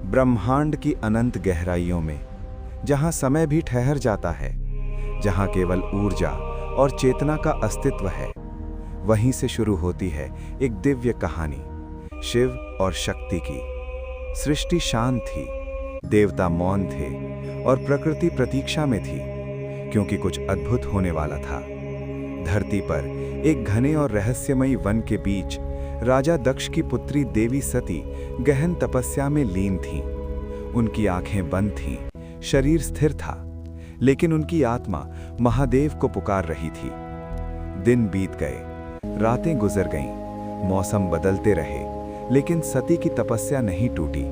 ब्रह्मांड की अनंत गहराइयों में, जहां समय भी ठहर जाता है, जहां केवल ऊर्जा और चेतना का अस्तित्व है, वहीं से शुरू होती है एक दिव्य कहानी शिव और शक्ति की। सृष्टि शांत थी, देवता मौन थे और प्रकृति प्रतीक्षा में थी, क्योंकि कुछ अद्भुत होने वाला था। धरती पर एक घने और रहस्यमयी वन के बीच राजा दक्ष की पुत्री देवी सती गहन तपस्या में लीन थीं। उनकी आंखें बंद थीं, शरीर स्थिर था, लेकिन उनकी आत्मा महादेव को पुकार रही थी। दिन बीत गए, रातें गुजर गईं, मौसम बदलते रहे, लेकिन सती की तपस्या नहीं टूटी।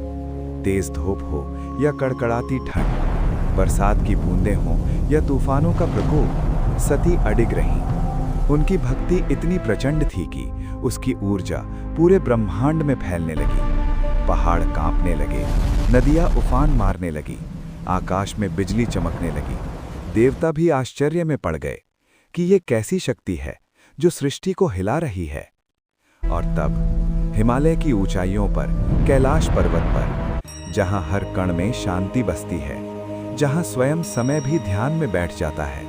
तेज धूप हो या कड़कड़ाती ठंड, बरसात की बूंदें हों या तूफानों का प्रकोप, सती अडिग रहीं। उनकी भक्ति इतनी प्रचंड थी कि उसकी ऊर्जा पूरे ब्रह्मांड में फैलने लगी। पहाड़ कांपने लगे, नदियां उफान मारने लगी, आकाश में बिजली चमकने लगी। देवता भी आश्चर्य में पड़ गए कि ये कैसी शक्ति है जो सृष्टि को हिला रही है। और तब हिमालय की ऊंचाइयों पर, कैलाश पर्वत पर, जहां हर कण में शांति बसती है, जहां स्वयं समय भी ध्यान में बैठ जाता है,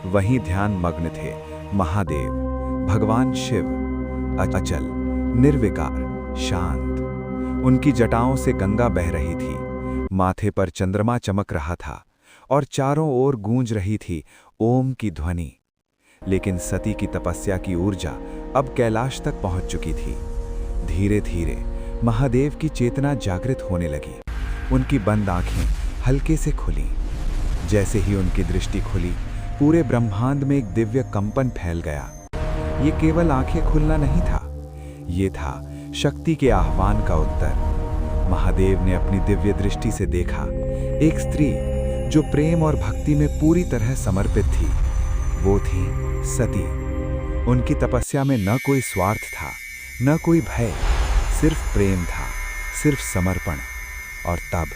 वहीं ध्यान मग्न थे महादेव, भगवान शिव, अचल, निर्विकार, शांत। उनकी जटाओं से गंगा बह रही थी, माथे पर चंद्रमा चमक रहा था और चारों ओर गूंज रही थी ओम की ध्वनि। लेकिन सती की तपस्या की ऊर्जा अब कैलाश तक पहुंच चुकी थी। धीरे धीरे महादेव की चेतना जागृत होने लगी। उनकी बंद आंखें हल्के से खुलीं। जैसे ही उनकी दृष्टि खुली, पूरे ब्रह्मांड में एक दिव्य कंपन फैल गया। ये केवल आंखें खुलना नहीं था, ये था शक्ति के आह्वान का उत्तर। महादेव ने अपनी दिव्य दृष्टि से देखा एक स्त्री जो प्रेम और भक्ति में पूरी तरह समर्पित थी। वो थी सती। उनकी तपस्या में न कोई स्वार्थ था, न कोई भय, सिर्फ प्रेम था, सिर्फ समर्पण। और तब